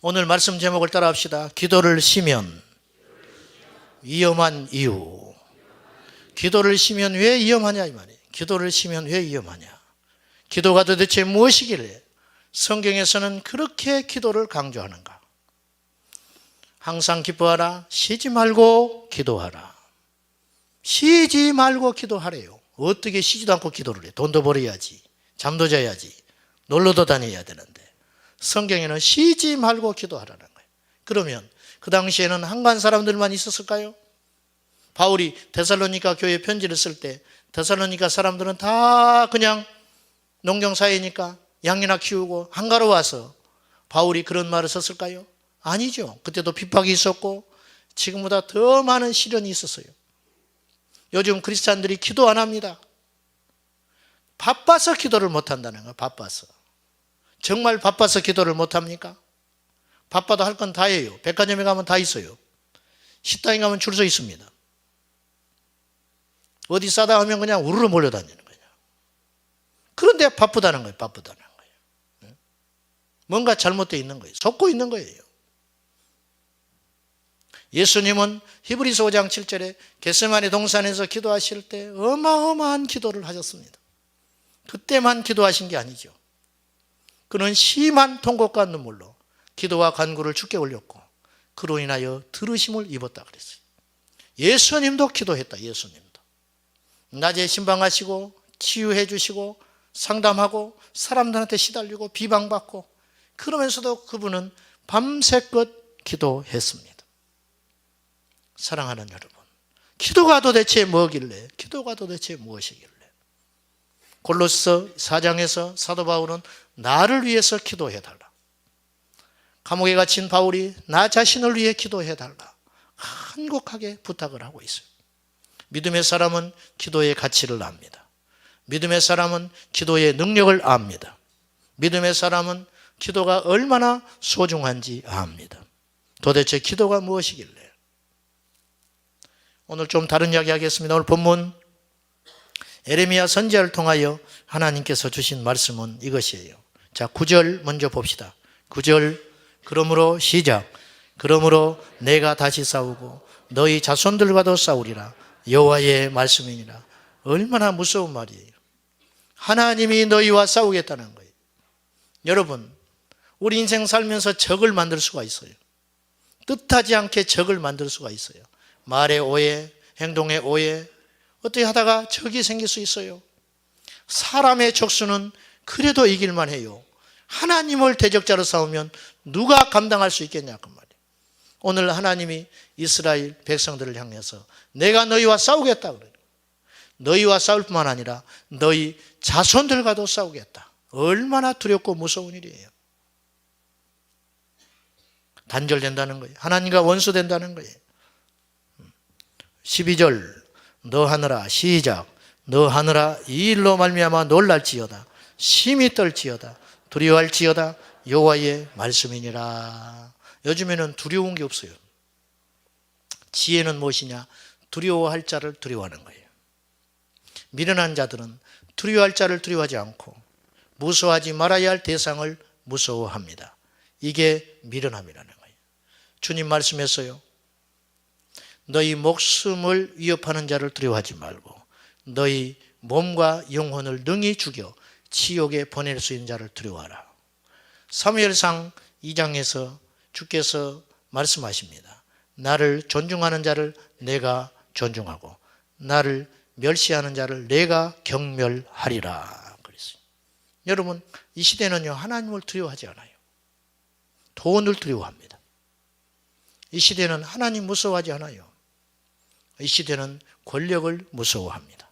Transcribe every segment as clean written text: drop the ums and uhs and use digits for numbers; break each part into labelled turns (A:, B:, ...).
A: 오늘 말씀 제목을 따라 합시다. 기도를 쉬면 위험한 이유. 기도를 쉬면 왜 위험하냐 이 말이에요. 기도를 쉬면 왜 위험하냐. 기도가 도대체 무엇이길래 성경에서는 그렇게 기도를 강조하는가. 항상 기뻐하라. 쉬지 말고 기도하라. 쉬지 말고 기도하래요. 어떻게 쉬지도 않고 기도를 해. 돈도 벌어야지. 잠도 자야지. 놀러도 다녀야 되는데 성경에는 쉬지 말고 기도하라는 거예요. 그러면 그 당시에는 한간 사람들만 있었을까요? 바울이 데살로니가 교회에 편지를 쓸 때 데살로니가 사람들은 다 그냥 농경사회니까 양이나 키우고 한가로 와서 바울이 그런 말을 썼을까요? 아니죠. 그때도 핍박이 있었고 지금보다 더 많은 시련이 있었어요. 요즘 크리스찬들이 기도 안 합니다. 바빠서 기도를 못 한다는 거예요. 바빠서. 정말 바빠서 기도를 못 합니까? 바빠도 할 건 다 해요. 백화점에 가면 다 있어요. 식당에 가면 줄 서 있습니다. 어디 싸다 하면 그냥 우르르 몰려다니는 거예요. 그런데 바쁘다는 거예요. 바쁘다는 거예요. 뭔가 잘못되어 있는 거예요. 속고 있는 거예요. 예수님은 히브리서 5장 7절에 겟세마네 동산에서 기도하실 때 어마어마한 기도를 하셨습니다. 그때만 기도하신 게 아니죠. 그는 심한 통곡과 눈물로 기도와 간구를 주께 올렸고 그로 인하여 들으심을 입었다 그랬어요. 예수님도 기도했다. 예수님도. 낮에 신방하시고 치유해 주시고 상담하고 사람들한테 시달리고 비방받고 그러면서도 그분은 밤새껏 기도했습니다. 사랑하는 여러분, 기도가 도대체 뭐길래, 기도가 도대체 무엇이길래? 골로새 4장에서 사도 바울은 나를 위해서 기도해달라. 감옥에 갇힌 바울이 나 자신을 위해 기도해달라. 간곡하게 부탁을 하고 있어요. 믿음의 사람은 기도의 가치를 압니다. 믿음의 사람은 기도의 능력을 압니다. 믿음의 사람은 기도가 얼마나 소중한지 압니다. 도대체 기도가 무엇이길래? 오늘 좀 다른 이야기 하겠습니다. 오늘 본문 에레미야 선지자를 통하여 하나님께서 주신 말씀은 이것이에요. 자, 9절 먼저 봅시다. 9절, 그러므로 시작. 그러므로 내가 다시 싸우고 너희 자손들과도 싸우리라. 여호와의 말씀이니라. 얼마나 무서운 말이에요. 하나님이 너희와 싸우겠다는 거예요. 여러분, 우리 인생 살면서 적을 만들 수가 있어요. 뜻하지 않게 적을 만들 수가 있어요. 말의 오해, 행동의 오해, 어떻게 하다가 적이 생길 수 있어요. 사람의 족수는 그래도 이길만 해요. 하나님을 대적자로 싸우면 누가 감당할 수 있겠냐 그 말이에요. 오늘 하나님이 이스라엘 백성들을 향해서 내가 너희와 싸우겠다 그래요. 너희와 싸울 뿐만 아니라 너희 자손들과도 싸우겠다. 얼마나 두렵고 무서운 일이에요. 단절된다는 거예요. 하나님과 원수된다는 거예요. 12절, 너 하늘아 시작. 너 하늘아 이 일로 말미암아 놀랄지어다. 심히 떨지어다. 두려워할지어다. 여호와의 말씀이니라. 요즘에는 두려운 게 없어요. 지혜는 무엇이냐? 두려워할 자를 두려워하는 거예요. 미련한 자들은 두려워할 자를 두려워하지 않고 무서워하지 말아야 할 대상을 무서워합니다. 이게 미련함이라는 거예요. 주님 말씀했어요. 너희 목숨을 위협하는 자를 두려워하지 말고 너희 몸과 영혼을 능히 죽여 지옥에 보낼 수 있는 자를 두려워하라. 사무엘상 2장에서 주께서 말씀하십니다. 나를 존중하는 자를 내가 존중하고 나를 멸시하는 자를 내가 경멸하리라 그랬어요. 여러분, 이 시대는요 하나님을 두려워하지 않아요. 돈을 두려워합니다. 이 시대는 하나님 무서워하지 않아요. 이 시대는 권력을 무서워합니다.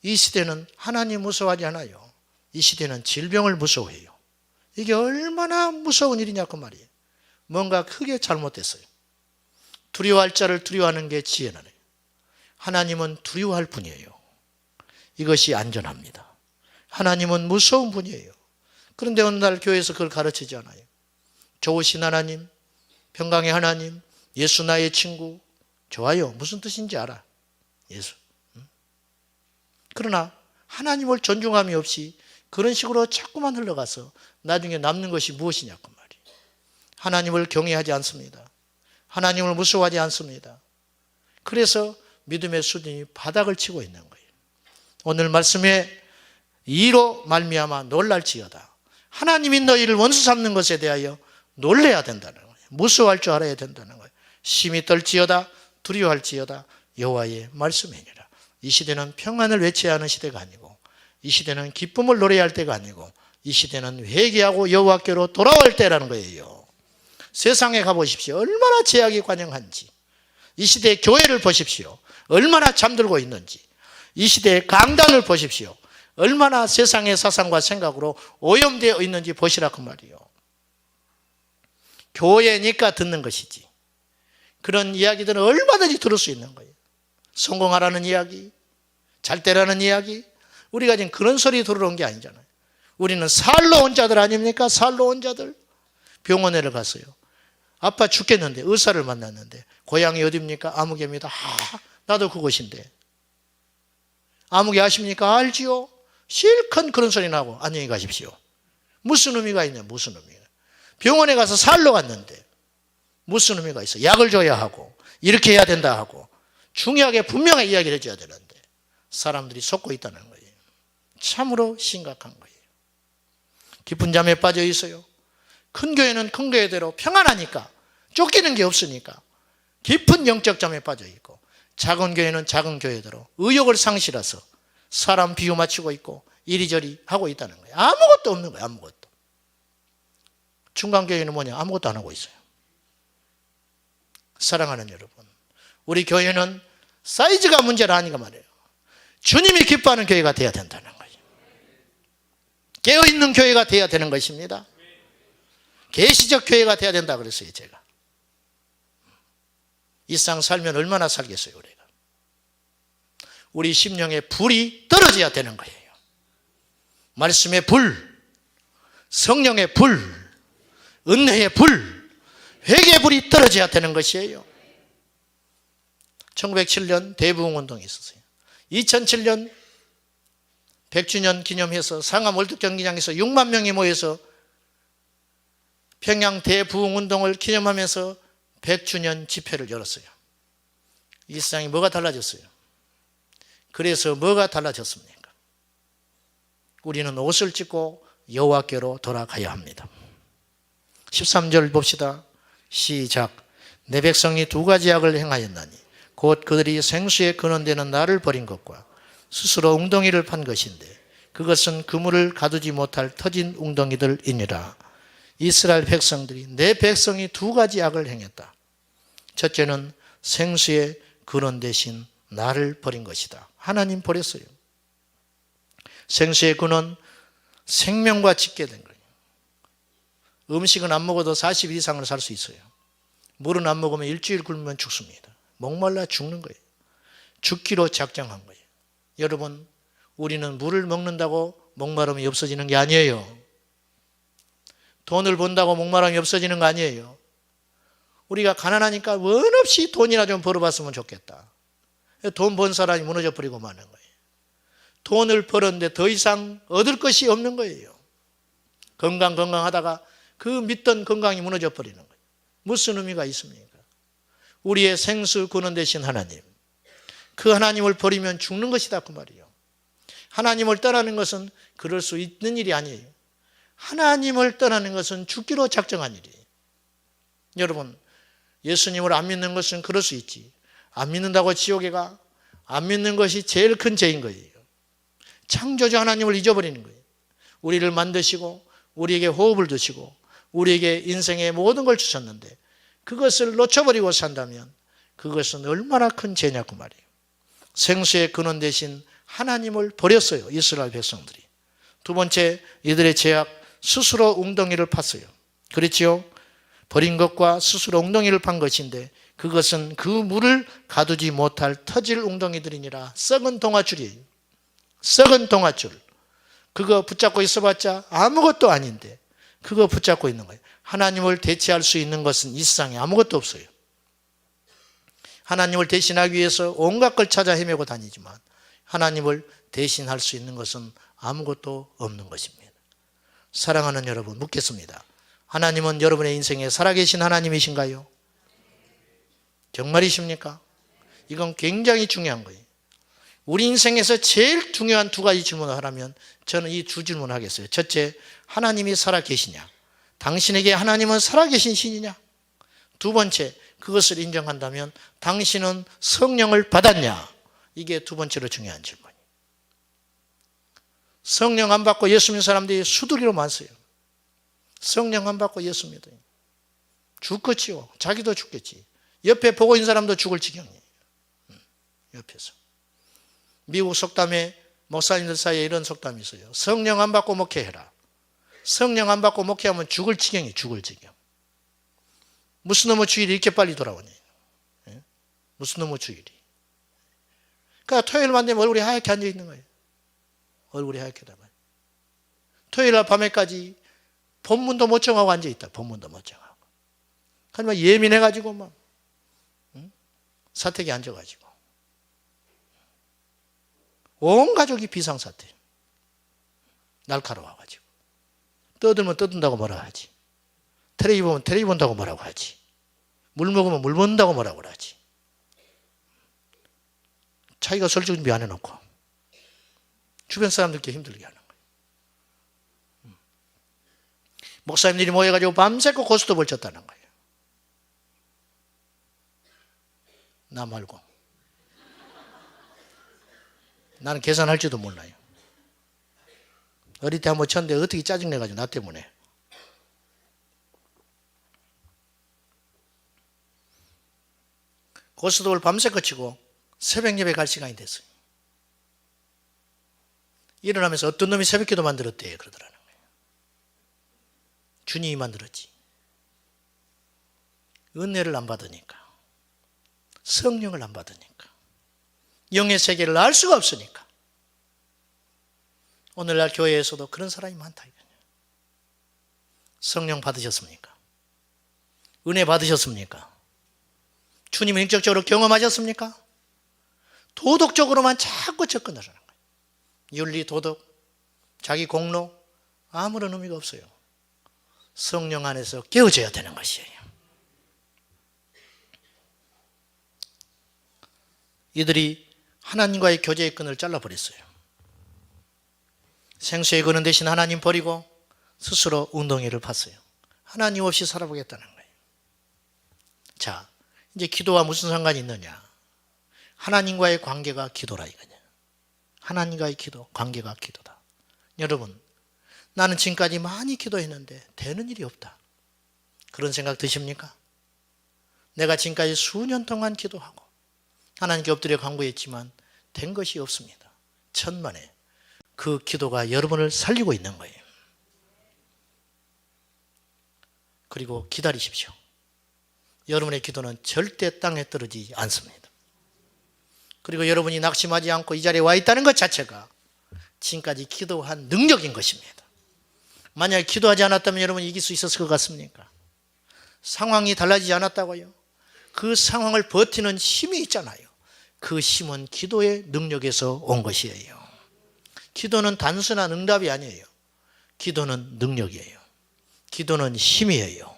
A: 이 시대는 하나님 무서워하지 않아요. 이 시대는 질병을 무서워해요. 이게 얼마나 무서운 일이냐 그 말이에요. 뭔가 크게 잘못됐어요. 두려워할 자를 두려워하는 게 지혜는 아니에요. 하나님은 두려워할 분이에요. 이것이 안전합니다. 하나님은 무서운 분이에요. 그런데 어느 날 교회에서 그걸 가르치지 않아요. 좋으신 하나님, 평강의 하나님, 예수 나의 친구. 좋아요. 무슨 뜻인지 알아. 예수. 그러나 하나님을 존중함이 없이 그런 식으로 자꾸만 흘러가서 나중에 남는 것이 무엇이냐 그 말이에요. 하나님을 경외하지 않습니다. 하나님을 무서워하지 않습니다. 그래서 믿음의 수준이 바닥을 치고 있는 거예요. 오늘 말씀에 이로 말미암아 놀랄지어다. 하나님이 너희를 원수 삼는 것에 대하여 놀래야 된다는 거예요. 무서워할 줄 알아야 된다는 거예요. 심히 떨지어다 두려워할지어다 여호와의 말씀이니라. 이 시대는 평안을 외쳐야 하는 시대가 아니고, 이 시대는 기쁨을 노래할 때가 아니고, 이 시대는 회개하고 여호와께로 돌아올 때라는 거예요. 세상에 가보십시오. 얼마나 죄악이 관영한지. 이 시대의 교회를 보십시오. 얼마나 잠들고 있는지. 이 시대의 강단을 보십시오. 얼마나 세상의 사상과 생각으로 오염되어 있는지 보시라 그 말이요. 교회니까 듣는 것이지. 그런 이야기들은 얼마든지 들을 수 있는 거예요. 성공하라는 이야기, 잘 되라는 이야기. 우리가 지금 그런 소리 들으러 온 게 아니잖아요. 우리는 살로 온 자들 아닙니까? 살로 온 자들. 병원에를 갔어요. 아파 죽겠는데 의사를 만났는데 고향이 어디입니까? 아무개입니다. 나도 그곳인데. 아무개 아십니까? 알지요. 실컷 그런 소리 나고 안녕히 가십시오. 무슨 의미가 있냐? 무슨 의미가. 병원에 가서 살러 갔는데 무슨 의미가 있어? 약을 줘야 하고 이렇게 해야 된다 하고 중요하게 분명하게 이야기를 해줘야 되는데 사람들이 속고 있다는 거예요. 참으로 심각한 거예요. 깊은 잠에 빠져 있어요. 큰 교회는 큰 교회대로 평안하니까 쫓기는 게 없으니까 깊은 영적 잠에 빠져 있고, 작은 교회는 작은 교회대로 의욕을 상실해서 사람 비유 맞추고 있고 이리저리 하고 있다는 거예요. 아무것도 없는 거예요. 아무것도. 중간교회는 뭐냐? 아무것도 안 하고 있어요. 사랑하는 여러분, 우리 교회는 사이즈가 문제가 아니가 말이에요. 주님이 기뻐하는 교회가 돼야 된다는 거예요. 깨어있는 교회가 돼야 되는 것입니다. 계시적 교회가 돼야 된다 그랬어요. 제가 이 세상 살면 얼마나 살겠어요. 우리가 우리 심령에 불이 떨어져야 되는 거예요. 말씀의 불, 성령의 불, 은혜의 불, 회개의 불이 떨어져야 되는 것이에요. 1907년 대부흥운동이 있었어요. 2007년 100주년 기념해서 상암 월드경기장에서 6만 명이 모여서 평양 대부흥운동을 기념하면서 100주년 집회를 열었어요. 이 세상이 뭐가 달라졌어요? 그래서 뭐가 달라졌습니까? 우리는 옷을 찢고 여호와께로 돌아가야 합니다. 13절 봅시다. 시작. 내 백성이 두 가지 악을 행하였나니 곧 그들이 생수에 근원되는 나를 버린 것과 스스로 웅덩이를 판 것인데 그것은 그물을 가두지 못할 터진 웅덩이들이니라. 이스라엘 백성들이, 내 백성이 두 가지 악을 행했다. 첫째는 생수의 근원 대신 나를 버린 것이다. 하나님 버렸어요. 생수의 근원, 생명과 짙게 된 거예요. 음식은 안 먹어도 40일 이상을 살 수 있어요. 물은 안 먹으면 일주일 굶으면 죽습니다. 목말라 죽는 거예요. 죽기로 작정한 거예요. 여러분, 우리는 물을 먹는다고 목마름이 없어지는 게 아니에요. 돈을 번다고 목마름이 없어지는 거 아니에요. 우리가 가난하니까 원 없이 돈이나 좀 벌어봤으면 좋겠다. 돈 번 사람이 무너져 버리고 마는 거예요. 돈을 벌었는데 더 이상 얻을 것이 없는 거예요. 건강하다가 그 믿던 건강이 무너져 버리는 거예요. 무슨 의미가 있습니까? 우리의 생수 근원 되신 하나님, 그 하나님을 버리면 죽는 것이다 그 말이에요. 하나님을 떠나는 것은 그럴 수 있는 일이 아니에요. 하나님을 떠나는 것은 죽기로 작정한 일이에요. 여러분, 예수님을 안 믿는 것은 그럴 수 있지. 안 믿는다고 지옥에 가? 안 믿는 것이 제일 큰 죄인 거예요. 창조주 하나님을 잊어버리는 거예요. 우리를 만드시고 우리에게 호흡을 주시고 우리에게 인생의 모든 걸 주셨는데 그것을 놓쳐버리고 산다면 그것은 얼마나 큰 죄냐고 말이에요. 생수의 근원 대신 하나님을 버렸어요. 이스라엘 백성들이. 두 번째, 이들의 죄악, 스스로 웅덩이를 팠어요. 그렇지요? 버린 것과 스스로 웅덩이를 판 것인데 그것은 그 물을 가두지 못할 터질 웅덩이들이니라. 썩은 동아줄이에요. 썩은 동아줄. 그거 붙잡고 있어봤자 아무것도 아닌데 그거 붙잡고 있는 거예요. 하나님을 대체할 수 있는 것은 이 세상에 아무것도 없어요. 하나님을 대신하기 위해서 온갖 걸 찾아 헤매고 다니지만 하나님을 대신할 수 있는 것은 아무것도 없는 것입니다. 사랑하는 여러분, 묻겠습니다. 하나님은 여러분의 인생에 살아계신 하나님이신가요? 정말이십니까? 이건 굉장히 중요한 거예요. 우리 인생에서 제일 중요한 두 가지 질문을 하라면 저는 이 두 질문을 하겠어요. 첫째, 하나님이 살아계시냐? 당신에게 하나님은 살아계신 신이냐? 두 번째, 그것을 인정한다면 당신은 성령을 받았냐? 이게 두 번째로 중요한 질문이에요. 성령 안 받고 예수 믿는 사람들이 수두리로 많어요. 성령 안 받고 예수 믿어요. 죽겠지요. 자기도 죽겠지. 옆에 보고 있는 사람도 죽을 지경이에요. 옆에서. 미국 속담에 목사님들 사이에 이런 속담이 있어요. 성령 안 받고 목회해라. 성령 안 받고 목회하면 죽을 지경이 죽을 지경. 무슨 놈의 주일이 이렇게 빨리 돌아오니? 무슨 놈의 주일이? 그러니까 토요일만 되면 얼굴이 하얗게 앉아 있는 거예요. 얼굴이 하얗게 나와요. 토요일 날 밤에까지 본문도 못 정하고 앉아 있다. 본문도 못 정하고. 하지만 예민해가지고 막 사택에 앉아가지고 온 가족이 비상사태. 날카로워가지고 떠들면 떠든다고 뭐라 하지. 텔레비 보면 텔레비 본다고 뭐라고 하지. 물 먹으면 물 먹는다고 뭐라고 하지. 자기가 설 준비 안 해놓고 주변 사람들께 힘들게 하는 거예요. 목사님들이 모여가지고 밤새고 고스톱을 쳤다는 거예요. 나 말고. 나는 계산할 줄도 몰라요. 어릴 때 한번 쳤는데 어떻게 짜증내가지고 나 때문에. 고스톱을 밤새고 치고 새벽 예배 갈 시간이 됐어요. 일어나면서 어떤 놈이 새벽기도 만들었대 그러더라는 거예요. 주님이 만들었지. 은혜를 안 받으니까. 성령을 안 받으니까. 영의 세계를 알 수가 없으니까. 오늘날 교회에서도 그런 사람이 많다. 성령 받으셨습니까? 은혜 받으셨습니까? 주님을 인격적으로 경험하셨습니까? 도덕적으로만 자꾸 접근하라는 거예요. 윤리, 도덕, 자기 공로 아무런 의미가 없어요. 성령 안에서 깨어져야 되는 것이에요. 이들이 하나님과의 교제의 끈을 잘라버렸어요. 생수의 근원 대신 하나님 버리고 스스로 웅덩이를 팠어요. 하나님 없이 살아보겠다는 거예요. 자, 이제 기도와 무슨 상관이 있느냐? 하나님과의 관계가 기도라 이거냐. 하나님과의 기도, 관계가 기도다. 여러분, 나는 지금까지 많이 기도했는데 되는 일이 없다. 그런 생각 드십니까? 내가 지금까지 수년 동안 기도하고 하나님께 엎드려 간구했지만 된 것이 없습니다. 천만에 그 기도가 여러분을 살리고 있는 거예요. 그리고 기다리십시오. 여러분의 기도는 절대 땅에 떨어지지 않습니다. 그리고 여러분이 낙심하지 않고 이 자리에 와 있다는 것 자체가 지금까지 기도한 능력인 것입니다. 만약에 기도하지 않았다면 여러분이 이길 수 있었을 것 같습니까? 상황이 달라지지 않았다고요? 그 상황을 버티는 힘이 있잖아요. 그 힘은 기도의 능력에서 온 것이에요. 기도는 단순한 응답이 아니에요. 기도는 능력이에요. 기도는 힘이에요.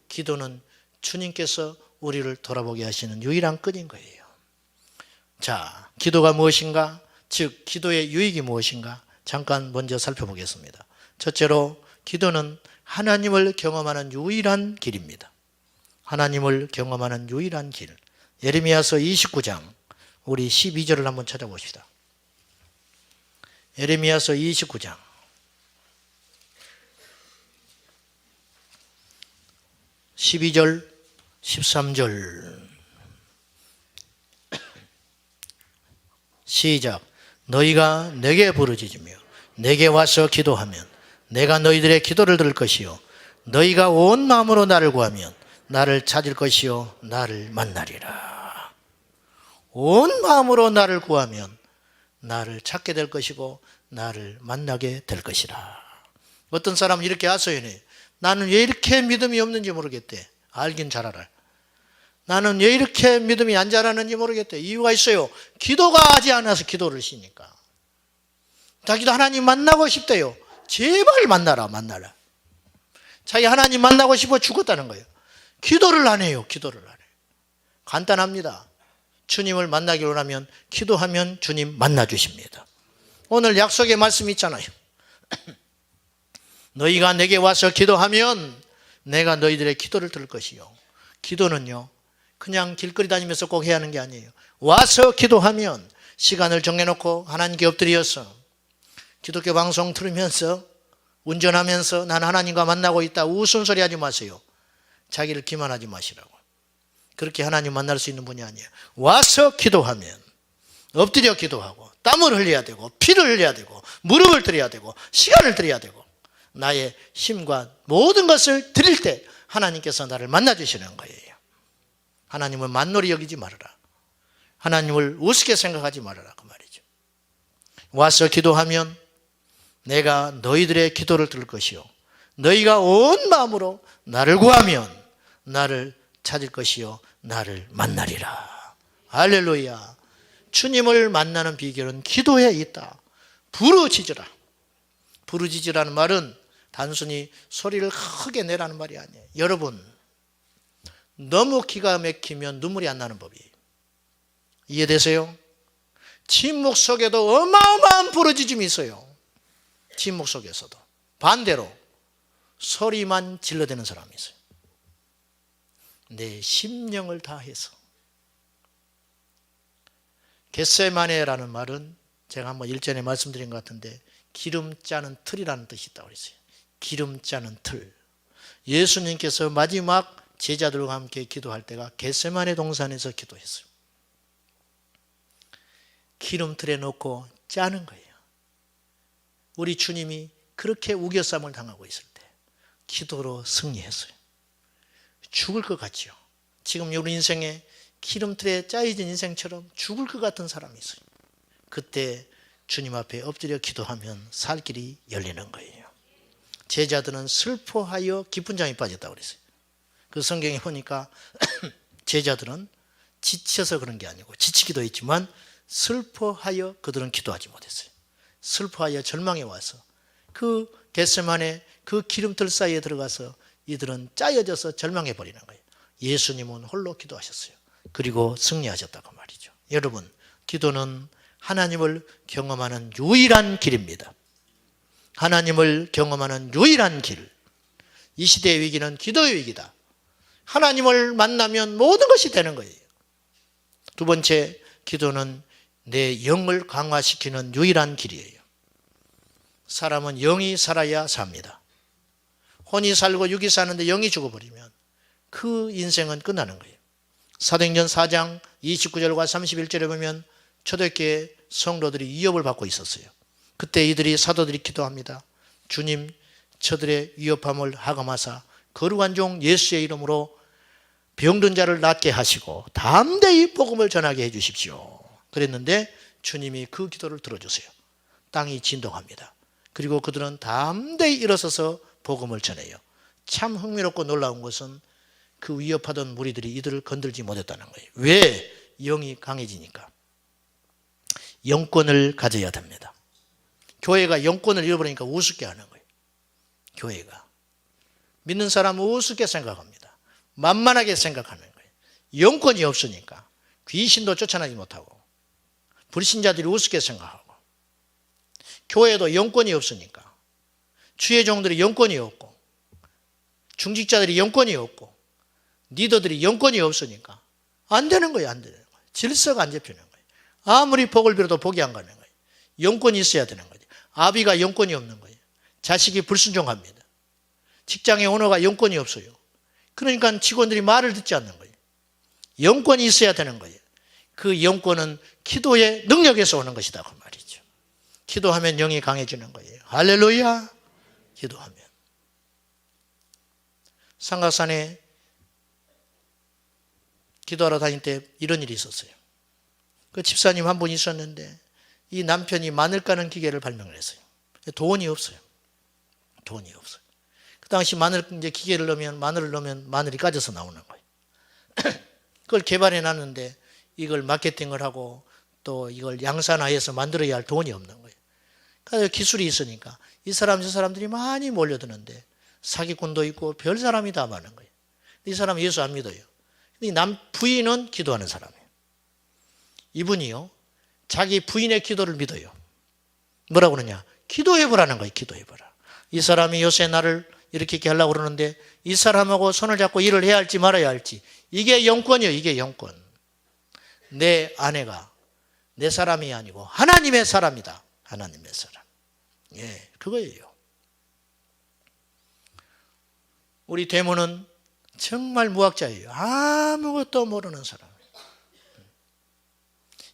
A: 기도는 주님께서 우리를 돌아보게 하시는 유일한 끈인 거예요. 자, 기도가 무엇인가? 즉, 기도의 유익이 무엇인가? 잠깐 먼저 살펴보겠습니다. 첫째로, 기도는 하나님을 경험하는 유일한 길입니다. 하나님을 경험하는 유일한 길. 예레미야서 29장, 우리 12절을 한번 찾아봅시다. 예레미야서 29장. 12절, 13절. 시작. 너희가 내게 부르짖으며 내게 와서 기도하면 내가 너희들의 기도를 들을 것이요 너희가 온 마음으로 나를 구하면 나를 찾을 것이요 나를 만나리라. 온 마음으로 나를 구하면 나를 찾게 될 것이고 나를 만나게 될 것이라. 어떤 사람은 이렇게 하소연해. 나는 왜 이렇게 믿음이 없는지 모르겠대. 알긴 잘 알아. 나는 왜 이렇게 믿음이 안 자라는지 모르겠대. 이유가 있어요. 기도가 하지 않아서 기도를 쉬니까. 자기도 하나님 만나고 싶대요. 제발 만나라. 자기 하나님 만나고 싶어 죽었다는 거예요. 기도를 안 해요. 기도를 안 해요. 간단합니다. 주님을 만나기로 원하면 기도하면 주님 만나 주십니다. 오늘 약속의 말씀이 있잖아요. 너희가 내게 와서 기도하면 내가 너희들의 기도를 들을 것이요. 기도는요, 그냥 길거리 다니면서 꼭 해야 하는 게 아니에요. 와서 기도하면 시간을 정해놓고 하나님께 엎드려서 기독교 방송 들으면서 운전하면서 난 하나님과 만나고 있다 우스운소리 하지 마세요. 자기를 기만하지 마시라고. 그렇게 하나님 만날 수 있는 분이 아니에요. 와서 기도하면 엎드려 기도하고 땀을 흘려야 되고 피를 흘려야 되고 무릎을 들여야 되고 시간을 들여야 되고 나의 힘과 모든 것을 드릴 때 하나님께서 나를 만나 주시는 거예요. 하나님을 만놀이 여기지 말아라. 하나님을 우습게 생각하지 말아라 그 말이죠. 와서 기도하면 내가 너희들의 기도를 들을 것이요 너희가 온 마음으로 나를 구하면 나를 찾을 것이요 나를 만나리라. 할렐루야. 주님을 만나는 비결은 기도에 있다. 부르짖으라. 부르짖으라는 말은 단순히 소리를 크게 내라는 말이 아니에요. 여러분, 너무 기가 막히면 눈물이 안 나는 법이에요. 이해되세요? 침묵 속에도 어마어마한 부르짖음이 있어요. 침묵 속에서도. 반대로 소리만 질러대는 사람이 있어요. 내 심령을 다해서. 겟세마네라는 말은 제가 한번 일전에 말씀드린 것 같은데 기름 짜는 틀이라는 뜻이 있다고 그랬어요. 기름 짜는 틀. 예수님께서 마지막 제자들과 함께 기도할 때가 겟세마네 동산에서 기도했어요. 기름틀에 넣고 짜는 거예요. 우리 주님이 그렇게 우겨쌈을 당하고 있을 때 기도로 승리했어요. 죽을 것 같죠. 지금 우리 인생에 기름틀에 짜여진 인생처럼 죽을 것 같은 사람이 있어요. 그때 주님 앞에 엎드려 기도하면 살 길이 열리는 거예요. 제자들은 슬퍼하여 깊은 잠에 빠졌다고 그랬어요. 그 성경에 보니까 제자들은 지쳐서 그런 게 아니고 지치기도 했지만 슬퍼하여 그들은 기도하지 못했어요. 슬퍼하여 절망에 와서 그 겟세마네 그 기름틀 사이에 들어가서 이들은 짜여져서 절망해 버리는 거예요. 예수님은 홀로 기도하셨어요. 그리고 승리하셨다고 말이죠. 여러분, 기도는 하나님을 경험하는 유일한 길입니다. 하나님을 경험하는 유일한 길. 이 시대의 위기는 기도의 위기다. 하나님을 만나면 모든 것이 되는 거예요. 두 번째, 기도는 내 영을 강화시키는 유일한 길이에요. 사람은 영이 살아야 삽니다. 혼이 살고 육이 사는데 영이 죽어버리면 그 인생은 끝나는 거예요. 사도행전 4장 29절과 31절에 보면 초대교회 성도들이 위협을 받고 있었어요. 그때 이들이 사도들이 기도합니다. 주님, 저들의 위협함을 하감하사 거룩한 종 예수의 이름으로 병든 자를 낫게 하시고 담대히 복음을 전하게 해 주십시오. 그랬는데 주님이 그 기도를 들어주세요. 땅이 진동합니다. 그리고 그들은 담대히 일어서서 복음을 전해요. 참 흥미롭고 놀라운 것은 그 위협하던 무리들이 이들을 건들지 못했다는 거예요. 왜? 영이 강해지니까. 영권을 가져야 됩니다. 교회가 영권을 잃어버리니까 우습게 하는 거예요. 교회가. 믿는 사람은 우습게 생각합니다. 만만하게 생각하는 거예요. 영권이 없으니까 귀신도 쫓아나지 못하고 불신자들이 우습게 생각하고 교회도 영권이 없으니까 주의 종들이 영권이 없고 중직자들이 영권이 없고 리더들이 영권이 없으니까 안 되는 거예요. 안 되는 거예요. 질서가 안 잡히는 거예요. 아무리 복을 빌어도 복이 안 가는 거예요. 영권이 있어야 되는 거예요. 아비가 영권이 없는 거예요. 자식이 불순종합니다. 직장의 오너가 영권이 없어요. 그러니까 직원들이 말을 듣지 않는 거예요. 영권이 있어야 되는 거예요. 그 영권은 기도의 능력에서 오는 것이다 그 말이죠. 기도하면 영이 강해지는 거예요. 할렐루야. 기도하면. 삼각산에 기도하러 다닐 때 이런 일이 있었어요. 그 집사님 한 분 있었는데 이 남편이 마늘 까는 기계를 발명을 했어요. 돈이 없어요. 돈이 없어요. 그 당시 마늘 이제 기계를 넣으면 마늘을 넣으면 마늘이 까져서 나오는 거예요. 그걸 개발해 놨는데 이걸 마케팅을 하고 또 이걸 양산화해서 만들어야 할 돈이 없는 거예요. 그래서 기술이 있으니까 이 사람 저 사람들이 많이 몰려드는데 사기꾼도 있고 별 사람이 다 많은 거예요. 이 사람은 예수 안 믿어요. 이 부인은 기도하는 사람이에요. 이분이요, 자기 부인의 기도를 믿어요. 뭐라고 그러냐? 기도해보라는 거예요. 기도해보라. 이 사람이 요새 나를 이렇게 하려고 그러는데 이 사람하고 손을 잡고 일을 해야 할지 말아야 할지. 이게 영권이에요. 이게 영권. 내 아내가 내 사람이 아니고 하나님의 사람이다. 하나님의 사람. 예, 그거예요. 우리 대모는 정말 무학자예요. 아무것도 모르는 사람.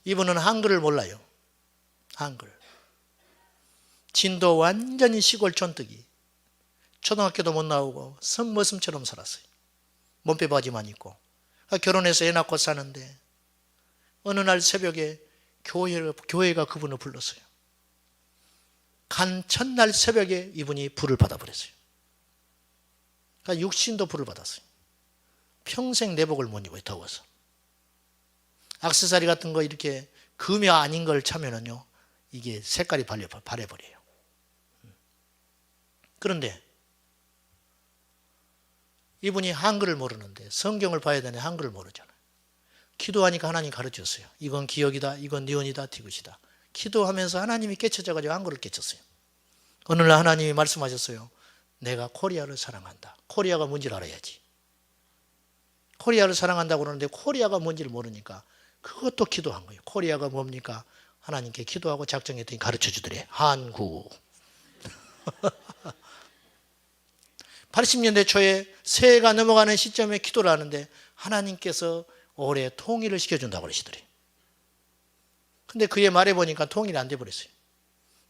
A: 이분은 한글을 몰라요. 한글. 진도 완전히 시골 촌뜨기. 초등학교도 못 나오고 성머슴처럼 살았어요. 몸빼 바지만 입고. 결혼해서 애 낳고 사는데 어느 날 새벽에 교회가 그분을 불렀어요. 간 첫날 새벽에 이분이 불을 받아버렸어요. 그러니까 육신도 불을 받았어요. 평생 내복을 못 입어요. 더워서. 액세서리 같은 거 이렇게 금이 아닌 걸 차면은요, 이게 색깔이 바래버려요. 그런데 이분이 한글을 모르는데 성경을 봐야 되는데 한글을 모르잖아요. 기도하니까 하나님 가르쳤어요. 이건 기억이다, 이건 니온이다, 티귿이다. 기도하면서 하나님이 깨쳐져가지고 한글을 깨쳤어요. 어느 날 하나님이 말씀하셨어요. 내가 코리아를 사랑한다. 코리아가 뭔지를 알아야지. 코리아를 사랑한다고 그러는데 코리아가 뭔지를 모르니까 그것도 기도한 거예요. 코리아가 뭡니까? 하나님께 기도하고 작정했더니 가르쳐 주더래. 한국. 80년대 초에 새해가 넘어가는 시점에 기도를 하는데 하나님께서 올해 통일을 시켜준다고 그러시더래. 근데 그의 말해 보니까 통일이 안 돼버렸어요.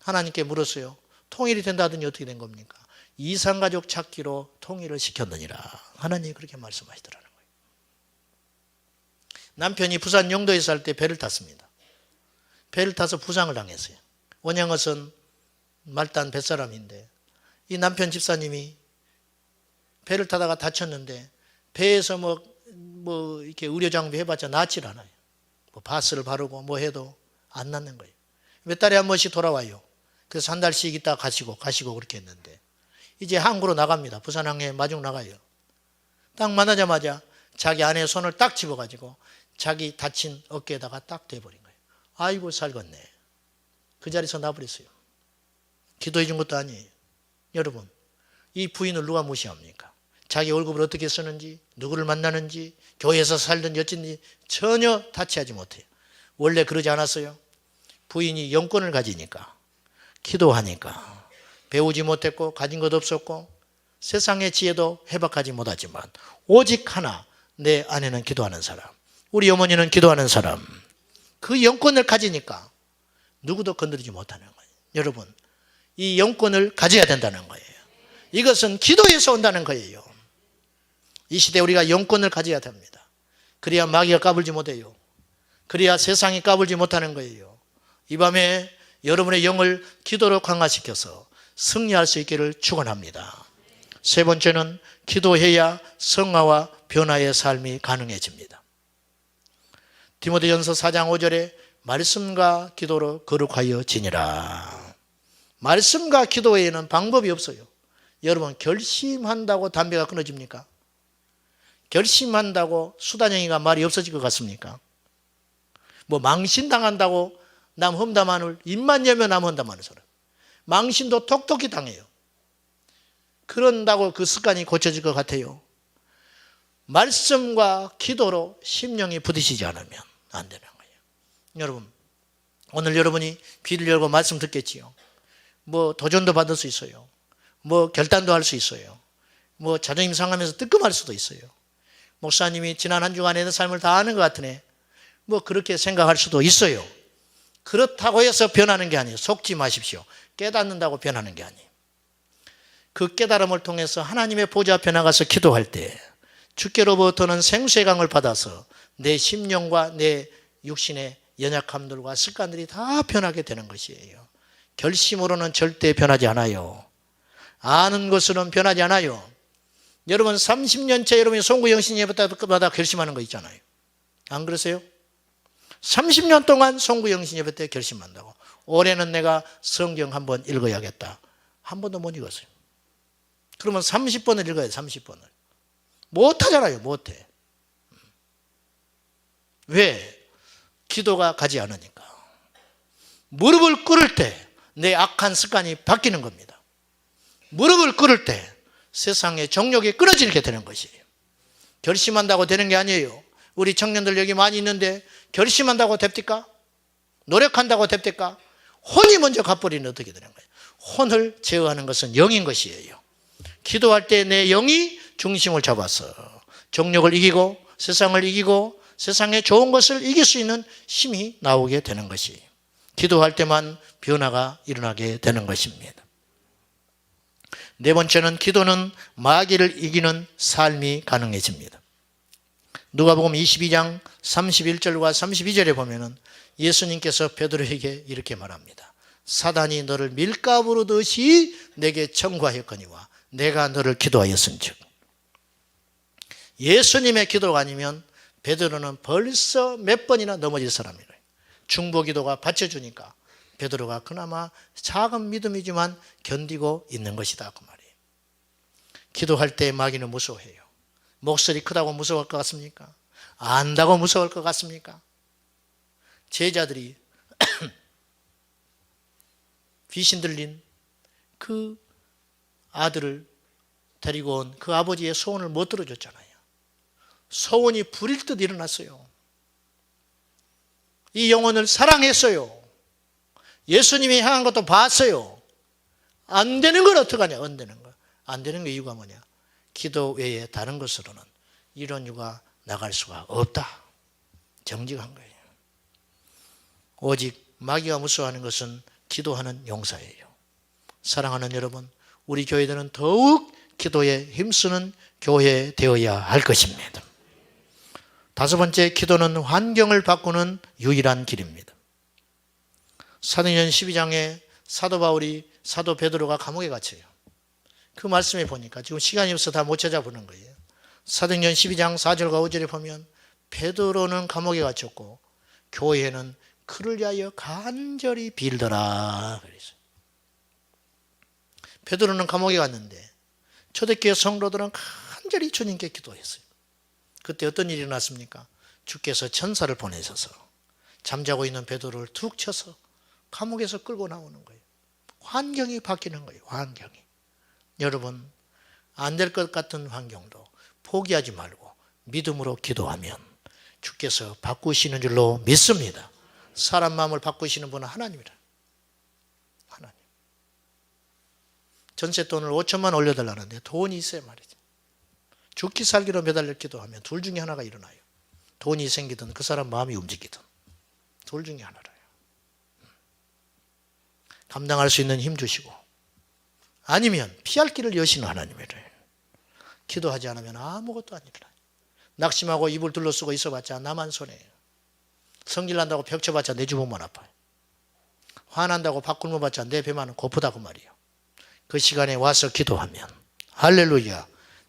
A: 하나님께 물었어요. 통일이 된다 하더니 어떻게 된 겁니까? 이산가족 찾기로 통일을 시켰느니라. 하나님이 그렇게 말씀하시더라는 거예요. 남편이 부산 영도에 살 때 배를 탔습니다. 배를 타서 부상을 당했어요. 원양어선 말단 뱃사람인데 이 남편 집사님이 배를 타다가 다쳤는데 배에서 뭐 이렇게 의료 장비 해봤자 낫질 않아요. 뭐 바스를 바르고 뭐 해도 안 낫는 거예요. 몇 달에 한 번씩 돌아와요. 그래서 한 달씩 있다가 가시고 그렇게 했는데 이제 항구로 나갑니다. 부산항에 마중 나가요. 딱 만나자마자 자기 아내의 손을 딱 집어가지고 자기 다친 어깨에다가 딱 대버린 거예요. 아이고 살겄네. 그 자리에서 놔버렸어요. 기도해 준 것도 아니에요. 여러분, 이 부인을 누가 무시합니까? 자기 월급을 어떻게 쓰는지, 누구를 만나는지, 교회에서 살든지 어쩐지 전혀 타치하지 못해요. 원래 그러지 않았어요. 부인이 영권을 가지니까, 기도하니까 배우지 못했고 가진 것 없었고 세상의 지혜도 해박하지 못하지만 오직 하나, 내 아내는 기도하는 사람, 우리 어머니는 기도하는 사람, 그 영권을 가지니까 누구도 건드리지 못하는 거예요. 여러분, 이 영권을 가져야 된다는 거예요. 이것은 기도에서 온다는 거예요. 이 시대에 우리가 영권을 가져야 됩니다. 그래야 마귀가 까불지 못해요. 그래야 세상이 까불지 못하는 거예요. 이 밤에 여러분의 영을 기도로 강화시켜서 승리할 수 있기를 축원합니다. 세 번째는 기도해야 성화와 변화의 삶이 가능해집니다. 디모데전서 4장 5절에 말씀과 기도로 거룩하여 지니라. 말씀과 기도 외에는 방법이 없어요. 여러분, 결심한다고 담배가 끊어집니까? 결심한다고 수단형이가 말이 없어질 것 같습니까? 뭐 망신당한다고 남 험담하는, 입만 열면 남 험담하는 사람, 망신도 톡톡히 당해요. 그런다고 그 습관이 고쳐질 것 같아요? 말씀과 기도로 심령이 부딪히지 않으면 안 되는 거예요. 여러분, 오늘 여러분이 귀를 열고 말씀 듣겠지요. 뭐 도전도 받을 수 있어요. 뭐 결단도 할 수 있어요. 뭐 자존심 상하면서 뜨끔할 수도 있어요. 목사님이 지난 한 주간의 내 삶을 다 아는 것 같으네. 뭐 그렇게 생각할 수도 있어요. 그렇다고 해서 변하는 게 아니에요. 속지 마십시오. 깨닫는다고 변하는 게 아니에요. 그 깨달음을 통해서 하나님의 보좌 앞에 나가서 기도할 때 주께로부터는 생수의 강을 받아서 내 심령과 내 육신의 연약함들과 습관들이 다 변하게 되는 것이에요. 결심으로는 절대 변하지 않아요. 아는 것으로는 변하지 않아요. 여러분 30년째 여러분이 송구영신 예배때마다 결심하는 거 있잖아요. 안 그러세요? 30년 동안 송구영신 예배 때 결심한다고. 올해는 내가 성경 한번 읽어야겠다. 한 번도 못 읽었어요. 그러면 30번을 읽어야 돼. 30번을. 못하잖아요. 못해. 왜? 기도가 가지 않으니까. 무릎을 꿇을 때 내 악한 습관이 바뀌는 겁니다. 무릎을 꿇을 때 세상의 정욕이 끊어지게 되는 것이에요. 결심한다고 되는 게 아니에요. 우리 청년들 여기 많이 있는데 결심한다고 됩니까? 노력한다고 됩니까? 혼이 먼저 가버리면 어떻게 되는 거예요? 혼을 제어하는 것은 영인 것이에요. 기도할 때 내 영이 중심을 잡아서 정욕을 이기고 세상을 이기고 세상의 좋은 것을 이길 수 있는 힘이 나오게 되는 것이에요. 기도할 때만 변화가 일어나게 되는 것입니다. 네 번째는 기도는 마귀를 이기는 삶이 가능해집니다. 누가복음 22장 31절과 32절에 보면은 예수님께서 베드로에게 이렇게 말합니다. 사단이 너를 밀가부로 듯이 내게 청구하였거니와 내가 너를 기도하였은즉. 예수님의 기도가 아니면 베드로는 벌써 몇 번이나 넘어질 사람이에요. 중보기도가 받쳐주니까 베드로가 그나마 작은 믿음이지만 견디고 있는 것이다 그 말이에요. 기도할 때 마귀는 무서워해요. 목소리 크다고 무서워할 것 같습니까? 안다고 무서워할 것 같습니까? 제자들이 귀신 들린 그 아들을 데리고 온 그 아버지의 소원을 못 들어줬잖아요. 소원이 불일 듯 일어났어요. 이 영혼을 사랑했어요. 예수님이 향한 것도 봤어요. 안 되는 건 어떡하냐? 안 되는 거. 안 되는 거 이유가 뭐냐? 기도 외에 다른 것으로는 이런 유가 나갈 수가 없다. 정직한 거예요. 오직 마귀가 무서워하는 것은 기도하는 용사예요. 사랑하는 여러분, 우리 교회들은 더욱 기도에 힘쓰는 교회 되어야 할 것입니다. 다섯 번째, 기도는 환경을 바꾸는 유일한 길입니다. 사도행전 12장에 사도 바울이 사도 베드로가 감옥에 갇혀요. 그 말씀에 보니까 지금 시간이 없어서 다 못 찾아보는 거예요. 사도행전 12장 4절과 5절에 보면 베드로는 감옥에 갇혔고 교회는 그를 위하여 간절히 빌더라 그랬어요. 베드로는 감옥에 갔는데 초대교회 성도들은 간절히 주님께 기도했어요. 그때 어떤 일이 일어났습니까? 주께서 천사를 보내셔서 잠자고 있는 베드로를 툭 쳐서 감옥에서 끌고 나오는 거예요. 환경이 바뀌는 거예요. 환경이. 여러분, 안 될 것 같은 환경도 포기하지 말고 믿음으로 기도하면 주께서 바꾸시는 줄로 믿습니다. 사람 마음을 바꾸시는 분은 하나님이라. 하나님. 전세돈을 5천만 올려달라는데 돈이 있어야 말이죠. 죽기 살기로 매달려 기도하면 둘 중에 하나가 일어나요. 돈이 생기든 그 사람 마음이 움직이든 둘 중에 하나라요. 감당할 수 있는 힘 주시고 아니면 피할 길을 여시는 하나님이래요. 기도하지 않으면 아무것도 안 일어나요. 낙심하고 입을 둘러쓰고 있어봤자 나만 손해예요. 성질난다고 벽 쳐봤자 내 주먹만 아파요. 화난다고 밥 굶어봤자 내 배만 고프다고 말이에요. 그 시간에 와서 기도하면 할렐루야,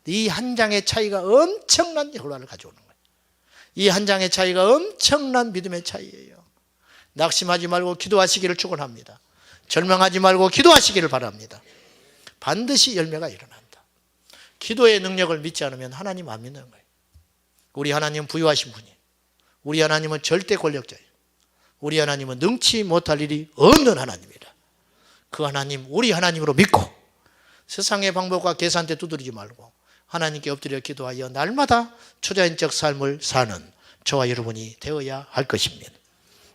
A: 이 한 장의 차이가 엄청난 결과를 가져오는 거예요. 이 한 장의 차이가 엄청난 믿음의 차이예요. 낙심하지 말고 기도하시기를 축원합니다. 절망하지 말고 기도하시기를 바랍니다. 반드시 열매가 일어난다. 기도의 능력을 믿지 않으면 하나님 안 믿는 거예요. 우리 하나님은 부유하신 분이에요. 우리 하나님은 절대 권력자예요. 우리 하나님은 능치 못할 일이 없는 하나님이라. 그 하나님, 우리 하나님으로 믿고 세상의 방법과 계산대 두드리지 말고 하나님께 엎드려 기도하여 날마다 초자연적 삶을 사는 저와 여러분이 되어야 할 것입니다.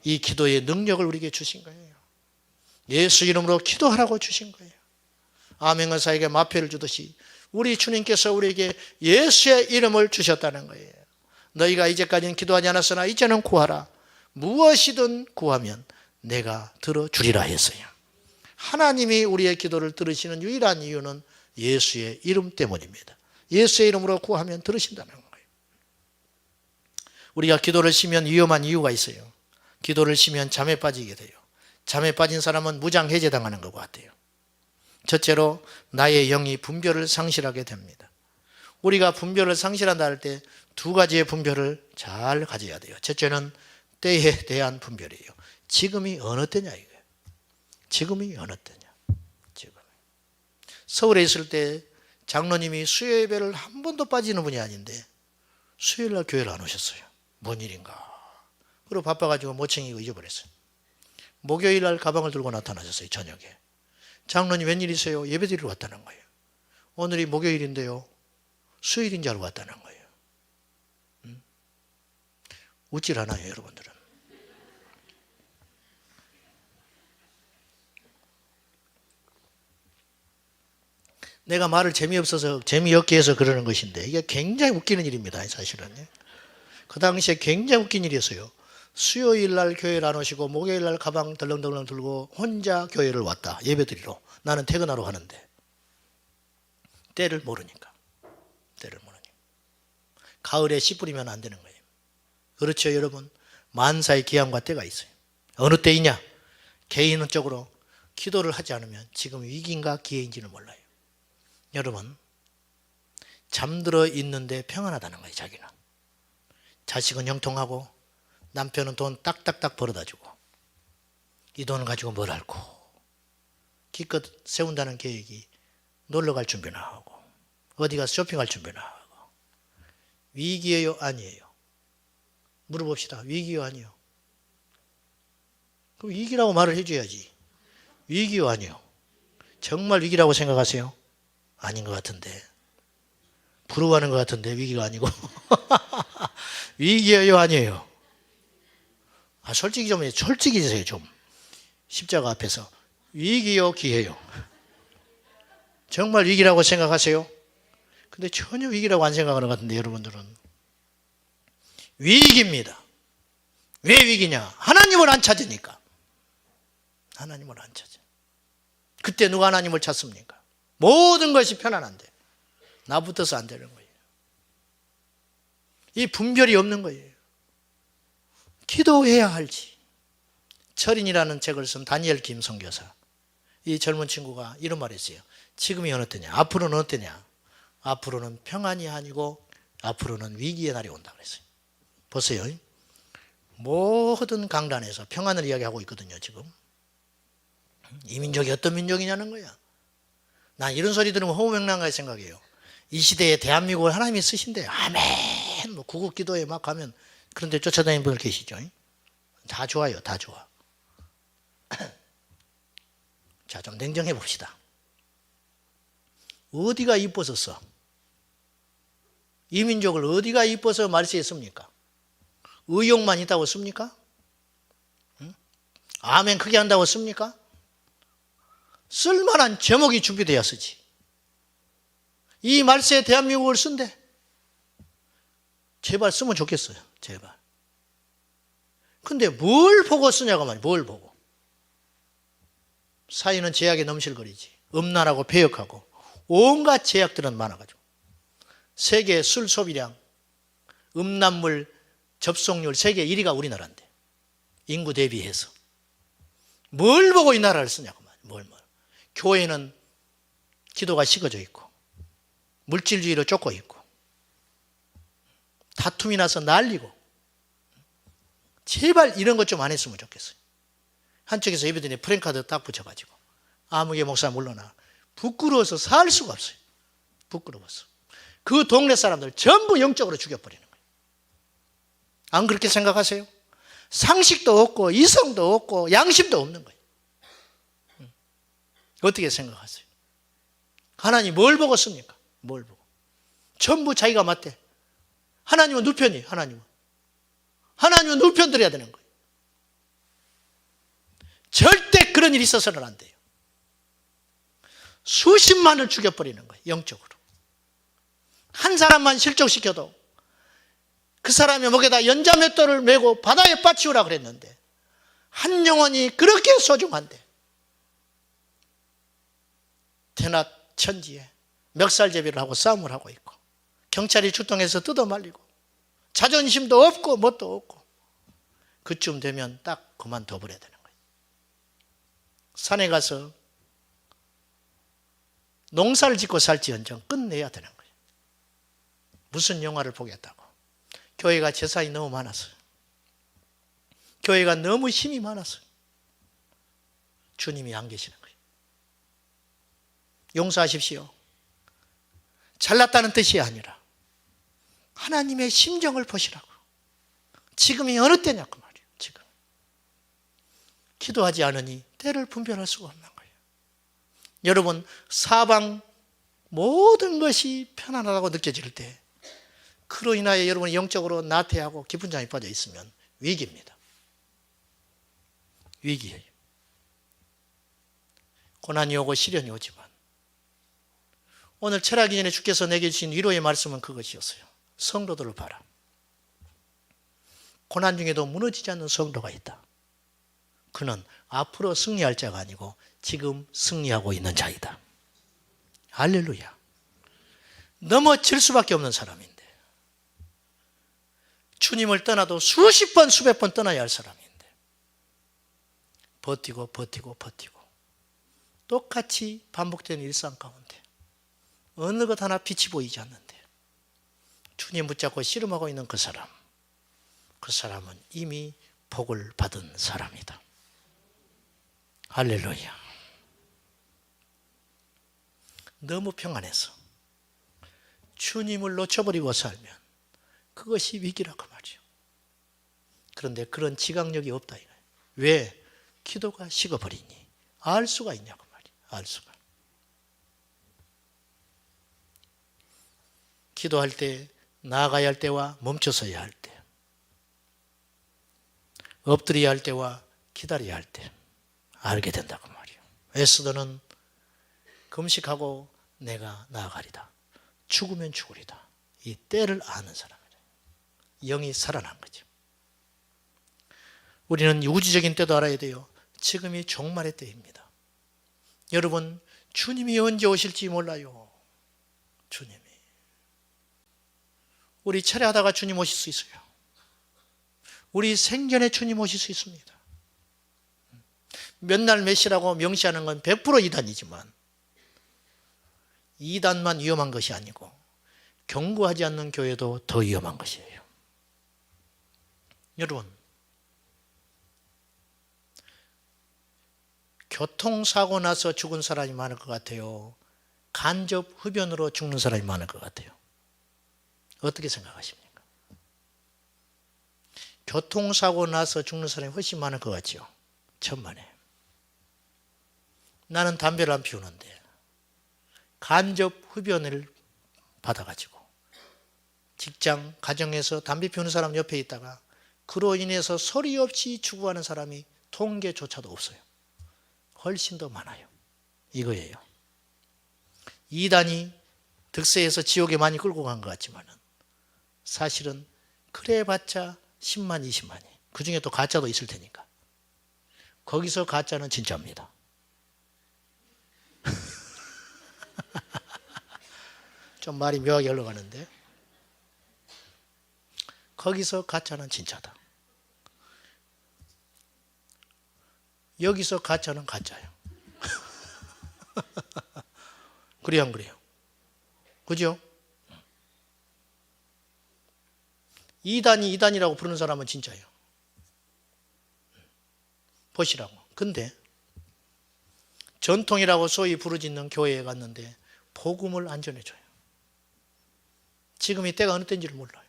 A: 이 기도의 능력을 우리에게 주신 거예요. 예수 이름으로 기도하라고 주신 거예요. 아멘 의사에게 마표를 주듯이 우리 주님께서 우리에게 예수의 이름을 주셨다는 거예요. 너희가 이제까지는 기도하지 않았으나 이제는 구하라. 무엇이든 구하면 내가 들어주리라 했어요. 하나님이 우리의 기도를 들으시는 유일한 이유는 예수의 이름 때문입니다. 예수의 이름으로 구하면 들으신다는 거예요. 우리가 기도를 쉬면 위험한 이유가 있어요. 기도를 쉬면 잠에 빠지게 돼요. 잠에 빠진 사람은 무장해제당하는 것 같아요. 첫째로 나의 영이 분별을 상실하게 됩니다. 우리가 분별을 상실한다 할 때 두 가지의 분별을 잘 가져야 돼요. 첫째는 때에 대한 분별이에요. 지금이 어느 때냐 이거예요. 지금이 어느 때냐. 지금. 서울에 있을 때 장로님이 수요 예배를 한 번도 빠지는 분이 아닌데 수요일날 교회를 안 오셨어요. 뭔 일인가. 그리고 바빠가지고 못 챙기고 잊어버렸어요. 목요일날 가방을 들고 나타나셨어요. 저녁에. 장로님 웬일이세요? 예배드리러 왔다는 거예요. 오늘이 목요일인데요. 수요일인 줄 알고 왔다는 거예요. 웃질 않아요, 여러분들은. 내가 말을 재미없게 해서 그러는 것인데 이게 굉장히 웃기는 일입니다, 사실은. 그 당시에 굉장히 웃긴 일이었어요. 수요일 날 교회를 안 오시고 목요일 날 가방 덜렁덜렁 들고 혼자 교회를 왔다. 예배드리러. 나는 퇴근하러 가는데. 때를 모르니까. 가을에 씨 뿌리면 안 되는 거예요. 그렇죠, 여러분. 만사의 기한과 때가 있어요. 어느 때이냐? 개인적으로 기도를 하지 않으면 지금 위기인가 기회인지는 몰라요. 여러분, 잠들어 있는데 평안하다는 거예요, 자기는. 자식은 형통하고 남편은 돈 딱딱딱 벌어다 주고 이 돈을 가지고 뭘 할고 기껏 세운다는 계획이 놀러 갈 준비나 하고 어디 가서 쇼핑할 준비나 하고. 위기예요, 아니에요? 물어봅시다. 위기요, 아니요? 그럼 위기라고 말을 해줘야지. 위기요, 아니요? 정말 위기라고 생각하세요? 아닌 것 같은데. 부러워하는 것 같은데 위기가 아니고. 위기예요, 아니에요? 솔직해지세요, 좀. 십자가 앞에서. 위기요, 기회요? 정말 위기라고 생각하세요? 근데 전혀 위기라고 안 생각하는 것 같은데, 여러분들은. 위기입니다. 왜 위기냐? 하나님을 안 찾으니까. 하나님을 안 찾아. 그때 누가 하나님을 찾습니까? 모든 것이 편안한데 나붙어서 안 되는 거예요. 이 분별이 없는 거예요. 기도해야 할지. 철인이라는 책을 쓴 다니엘 김 선교사. 이 젊은 친구가 이런 말을 했어요. 지금이 어느 때냐? 앞으로는 어때냐? 앞으로는 평안이 아니고 앞으로는 위기의 날이 온다 그랬어요. 보세요. 모든 강단에서 평안을 이야기하고 있거든요, 지금. 이 민족이 어떤 민족이냐는 거야. 난 이런 소리 들으면 허무맹랑하게 생각해요. 이 시대에 대한민국을 하나님이 쓰신대. 아멘. 뭐 구국 기도에 막 가면 그런데 쫓아다니는 분들 계시죠. 다 좋아요, 다 좋아. 자, 좀 냉정해 봅시다. 어디가 이뻐졌어? 이 민족을 어디가 이뻐서 말세했습니까? 의욕만 있다고 씁니까? 응? 아멘 크게 한다고 씁니까? 쓸만한 제목이 준비되어야 쓰지. 이 말세에 대한민국을 쓴대. 제발 쓰면 좋겠어요. 제발. 근데 뭘 보고 쓰냐고 말이야. 뭘 보고. 사회는 제약에 넘실거리지. 음란하고 배역하고 온갖 제약들은 많아가지고. 세계 술 소비량, 음란물 접속률 세계 1위가 우리나라인데. 인구 대비해서. 뭘 보고 이 나라를 쓰냐고 말이야. 뭘. 교회는 기도가 식어져 있고 물질주의로 쫓고 있고 다툼이 나서 난리고. 제발 이런 것 좀 안 했으면 좋겠어요. 한쪽에서 예배드리니 프랭카드 딱 붙여가지고 아무개 목사 물러나. 부끄러워서 살 수가 없어요. 부끄러워서. 그 동네 사람들 전부 영적으로 죽여버리는 거예요. 안 그렇게 생각하세요? 상식도 없고 이성도 없고 양심도 없는 거예요. 어떻게 생각하세요? 하나님 뭘 보고 씁니까? 뭘 보고? 전부 자기가 맞대. 하나님은 누편이. 하나님은 누편 들어야 되는 거예요. 절대 그런 일이 있어서는 안 돼요. 수십만을 죽여버리는 거예요. 영적으로. 한 사람만 실족시켜도 그 사람의 목에다 연자맷돌을 메고 바다에 빠치우라 그랬는데 한 영혼이 그렇게 소중한데 대낮 천지에 멱살제비를 하고 싸움을 하고 있고 경찰이 출동해서 뜯어말리고 자존심도 없고 뭣도 없고 그쯤 되면 딱 그만둬 버려야 되는 거예요. 산에 가서 농사를 짓고 살지언정 끝내야 되는 거예요. 무슨 영화를 보겠다고. 교회가 재산이 너무 많았어요. 교회가 너무 힘이 많았어요. 주님이 안 계시는 거예요. 용서하십시오. 잘났다는 뜻이 아니라 하나님의 심정을 보시라고. 지금이 어느 때냐고 말이에요. 지금 기도하지 않으니 때를 분별할 수가 없는 거예요. 여러분, 사방 모든 것이 편안하다고 느껴질 때, 그로 인하여 여러분이 영적으로 나태하고 깊은 잠에 빠져 있으면 위기입니다. 위기예요. 고난이 오고 시련이 오지만, 오늘 철학이 전에 주께서 내게 주신 위로의 말씀은 그것이었어요. 성도들을 봐라. 고난 중에도 무너지지 않는 성도가 있다. 그는 앞으로 승리할 자가 아니고 지금 승리하고 있는 자이다. 할렐루야. 넘어질 수밖에 없는 사람인데, 주님을 떠나도 수십 번 수백 번 떠나야 할 사람인데 버티고 똑같이 반복되는 일상 가운데 어느 것 하나 빛이 보이지 않는데 주님 붙잡고 씨름하고 있는 그 사람은 이미 복을 받은 사람이다. 할렐루야. 너무 평안해서 주님을 놓쳐버리고 살면 그것이 위기라고 말이죠. 그런데 그런 지각력이 없다. 왜? 기도가 식어버리니. 알 수가 있냐고 말이에요. 알 수가. 기도할 때, 나아가야 할 때와 멈춰서야 할 때, 엎드려야 할 때와 기다려야 할 때 알게 된다고 말이에요. 에스더는 금식하고 내가 나아가리다. 죽으면 죽으리다. 이 때를 아는 사람이에요. 영이 살아난 거죠. 우리는 우주적인 때도 알아야 돼요. 지금이 종말의 때입니다. 여러분, 주님이 언제 오실지 몰라요. 주님이. 우리 철회하다가 주님 오실 수 있어요. 우리 생전에 주님 오실 수 있습니다. 몇 날 몇 시라고 명시하는 건 100% 이단이지만, 이단만 위험한 것이 아니고 경고하지 않는 교회도 더 위험한 것이에요. 여러분, 교통사고 나서 죽은 사람이 많을 것 같아요? 간접 흡연으로 죽는 사람이 많을 것 같아요? 어떻게 생각하십니까? 교통사고 나서 죽는 사람이 훨씬 많을 것 같죠? 천만에. 나는 담배를 안 피우는데 간접 흡연을 받아가지고 직장, 가정에서 담배 피우는 사람 옆에 있다가 그로 인해서 소리 없이 죽어가는 사람이 통계조차도 없어요. 훨씬 더 많아요. 이거예요. 이단이 득세해서 지옥에 많이 끌고 간 것 같지만 사실은 그래봤자 10만, 20만이. 그 중에 또 가짜도 있을 테니까. 거기서 가짜는 진짜입니다. 좀 말이 묘하게 흘러가는데, 거기서 가짜는 진짜다. 여기서 가짜는 가짜예요. 그래요, 안 그래요? 그죠? 이단이 이단이라고 부르는 사람은 진짜예요. 보시라고. 근데 전통이라고 소위 부르짖는 교회에 갔는데 복음을 안 전해줘요. 지금 이 때가 어느 때인지를 몰라요.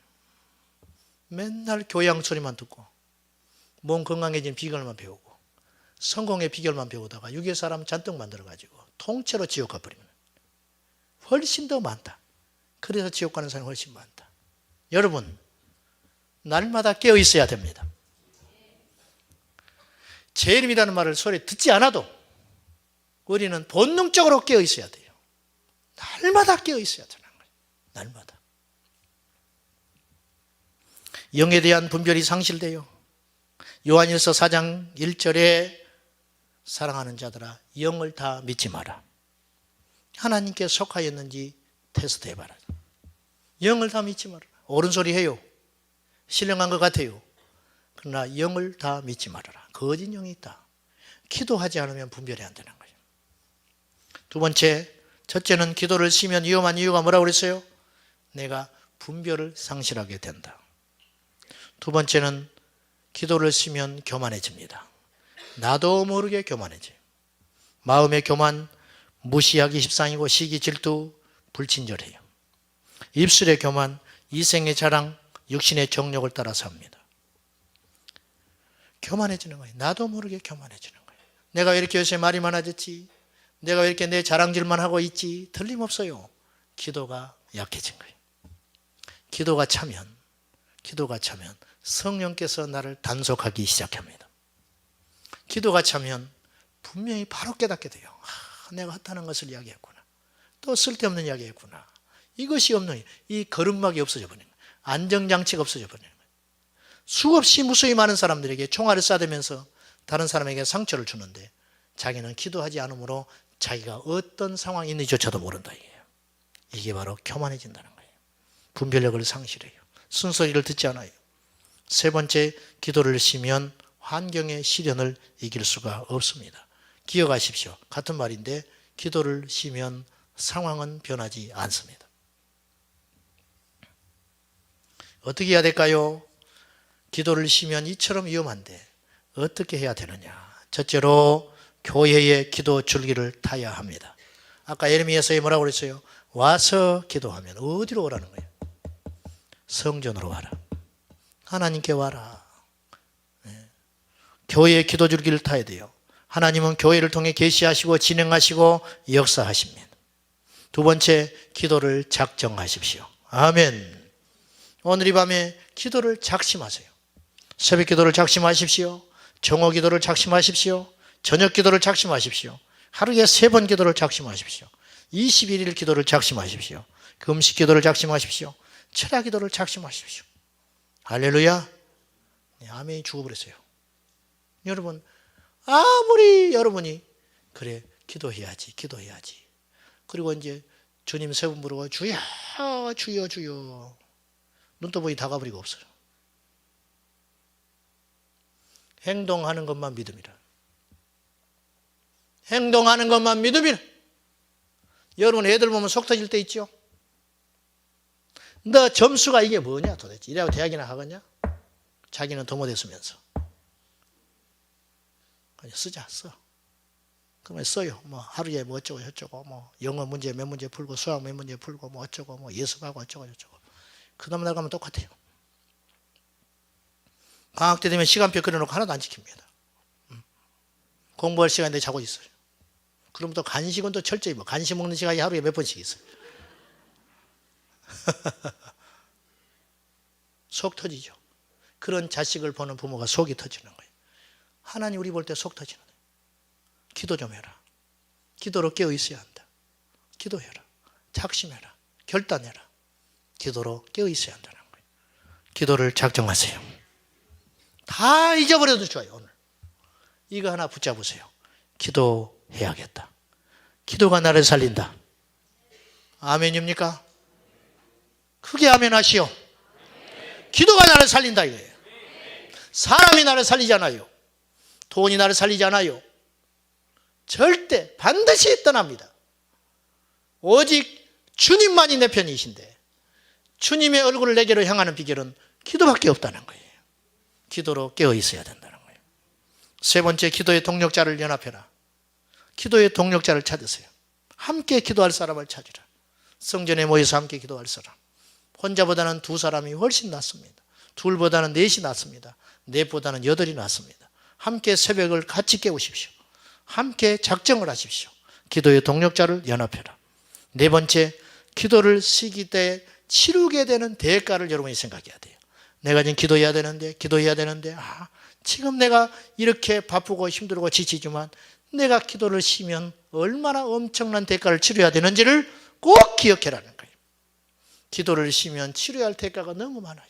A: 맨날 교양 소리만 듣고 몸 건강해진 비결만 배우고 성공의 비결만 배우다가 유괴 사람 잔뜩 만들어가지고 통째로 지옥 가버리면 훨씬 더 많다. 그래서 지옥 가는 사람이 훨씬 많다. 여러분, 날마다 깨어 있어야 됩니다. 제 이름이라는 말을 소리 듣지 않아도 우리는 본능적으로 깨어 있어야 돼요. 날마다 깨어 있어야 되는 거예요. 날마다. 영에 대한 분별이 상실돼요. 요한일서 4장 1절에 사랑하는 자들아 영을 다 믿지 마라. 하나님께 속하였는지 테스트해봐라. 영을 다 믿지 마라. 옳은 소리 해요. 신령한 것 같아요. 그러나 영을 다 믿지 말아라. 거짓 영이 있다. 기도하지 않으면 분별이 안 되는 거예요. 두 번째, 첫째는 기도를 쉬면 위험한 이유가 뭐라고 그랬어요? 내가 분별을 상실하게 된다. 두 번째는 기도를 쉬면 교만해집니다. 나도 모르게 교만해져요. 마음의 교만, 무시하기 십상이고 시기, 질투, 불친절해요. 입술의 교만, 이생의 자랑, 육신의 정욕을 따라서 합니다. 교만해지는 거예요. 나도 모르게 교만해지는 거예요. 내가 왜 이렇게 요새 말이 많아졌지? 내가 왜 이렇게 내 자랑질만 하고 있지? 틀림없어요. 기도가 약해진 거예요. 기도가 차면 성령께서 나를 단속하기 시작합니다. 기도가 차면 분명히 바로 깨닫게 돼요. 내가 헛하는 것을 이야기했구나. 또 쓸데없는 이야기했구나. 이것이 없는, 이 거름막이 없어져 버리는 거예요. 안정장치가 없어져 버리는 거예요. 수없이 무수히 많은 사람들에게 총알을 쏴대면서 다른 사람에게 상처를 주는데 자기는 기도하지 않으므로 자기가 어떤 상황이 있는지조차도 모른다. 이게 바로 교만해진다는 거예요. 분별력을 상실해요. 순서리를 듣지 않아요. 세 번째, 기도를 쉬면 환경의 시련을 이길 수가 없습니다. 기억하십시오. 같은 말인데 기도를 쉬면 상황은 변하지 않습니다. 어떻게 해야 될까요? 기도를 쉬면 이처럼 위험한데 어떻게 해야 되느냐? 첫째로 교회의 기도 줄기를 타야 합니다. 아까 예레미야서에 뭐라고 그랬어요? 와서 기도하면 어디로 오라는 거예요? 성전으로 와라. 하나님께 와라. 교회의 기도 줄기를 타야 돼요. 하나님은 교회를 통해 계시하시고 진행하시고 역사하십니다. 두 번째, 기도를 작정하십시오. 아멘. 오늘 이 밤에 기도를 작심하세요. 새벽 기도를 작심하십시오. 정오 기도를 작심하십시오. 저녁 기도를 작심하십시오. 하루에 3번 기도를 작심하십시오. 21일 기도를 작심하십시오. 금식 기도를 작심하십시오. 철야 기도를 작심하십시오. 할렐루야. 아멘이 죽어버렸어요. 여러분, 아무리 여러분이 그래 기도해야지. 그리고 이제 주님 3번 부르고 주여 주여 주여 눈떠보니 다 가버리고 없어요. 행동하는 것만 믿음이라. 행동하는 것만 믿음이라. 여러분 애들 보면 속 터질 때 있죠. 너 점수가 이게 뭐냐 도대체. 이래고 대학이나 하겠냐? 자기는 더 못했으면서. 그냥 쓰자 써. 그러면 써요. 뭐 하루에 뭐 어쩌고 저쩌고 뭐 영어 문제 몇 문제 풀고 수학 몇 문제 풀고 뭐 어쩌고 뭐 예습하고 어쩌고 저쩌고. 그 다음 날 가면 똑같아요. 방학 때 되면 시간표 그려놓고 하나도 안 지킵니다. 공부할 시간인데 자고 있어요. 그럼 또 간식은 또 철저히 뭐 간식 먹는 시간이 하루에 몇 번씩 있어요. 속 터지죠. 그런 자식을 보는 부모가 속이 터지는 거예요. 하나님 우리 볼 때 속 터지는 거예요. 기도 좀 해라. 기도로 깨어 있어야 한다. 기도해라. 작심해라. 결단해라. 기도로 깨어 있어야 한다는 거예요. 기도를 작정하세요. 다 잊어버려도 좋아요. 오늘 이거 하나 붙잡으세요. 기도해야겠다. 기도가 나를 살린다. 아멘입니까? 크게 아멘 하시오. 기도가 나를 살린다 이거예요. 사람이 나를 살리잖아요. 돈이 나를 살리잖아요. 절대 반드시 떠납니다. 오직 주님만이 내 편이신데 주님의 얼굴을 내게로 향하는 비결은 기도밖에 없다는 거예요. 기도로 깨어 있어야 된다는 거예요. 세 번째, 기도의 동력자를 연합해라. 기도의 동력자를 찾으세요. 함께 기도할 사람을 찾으라. 성전에 모여서 함께 기도할 사람. 혼자보다는 2사람이 훨씬 낫습니다. 둘보다는 4이 낫습니다. 4보다는 8이 낫습니다. 함께 새벽을 같이 깨우십시오. 함께 작정을 하십시오. 기도의 동력자를 연합해라. 네 번째, 기도를 쉬기 때 치르게 되는 대가를 여러분이 생각해야 돼요. 내가 지금 기도해야 되는데 지금 내가 이렇게 바쁘고 힘들고 지치지만 내가 기도를 쉬면 얼마나 엄청난 대가를 치러야 되는지를 꼭 기억해라는 거예요. 기도를 쉬면 치러야 할 대가가 너무 많아요.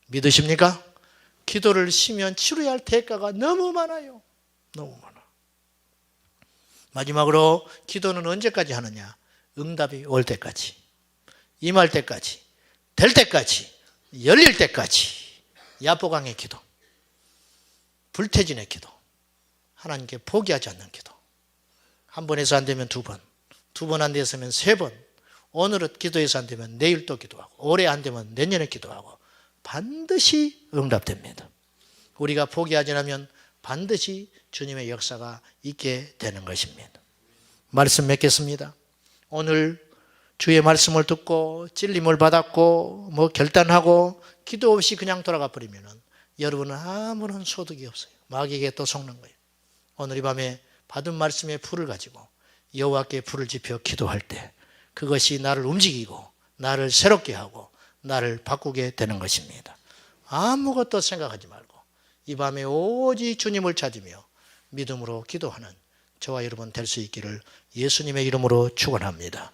A: 믿으십니까? 기도를 쉬면 치러야 할 대가가 너무 많아요. 너무 많아. 마지막으로 기도는 언제까지 하느냐? 응답이 올 때까지, 임할 때까지, 될 때까지, 열릴 때까지. 야보강의 기도, 불태진의 기도, 하나님께 포기하지 않는 기도. 한 번 해서 안 되면 2번, 2번 안 됐으면 3번, 오늘은 기도해서 안 되면 내일 또 기도하고, 올해 안 되면 내년에 기도하고, 반드시 응답됩니다. 우리가 포기하지 않으면 반드시 주님의 역사가 있게 되는 것입니다. 말씀 맺겠습니다. 오늘 주의 말씀을 듣고 찔림을 받았고 뭐 결단하고 기도 없이 그냥 돌아가 버리면 여러분은 아무런 소득이 없어요. 마귀에게 또 속는 거예요. 오늘 이 밤에 받은 말씀의 불을 가지고 여호와께 불을 지펴 기도할 때 그것이 나를 움직이고 나를 새롭게 하고 나를 바꾸게 되는 것입니다. 아무것도 생각하지 말고 이 밤에 오직 주님을 찾으며 믿음으로 기도하는 저와 여러분 될 수 있기를 예수님의 이름으로 축원합니다.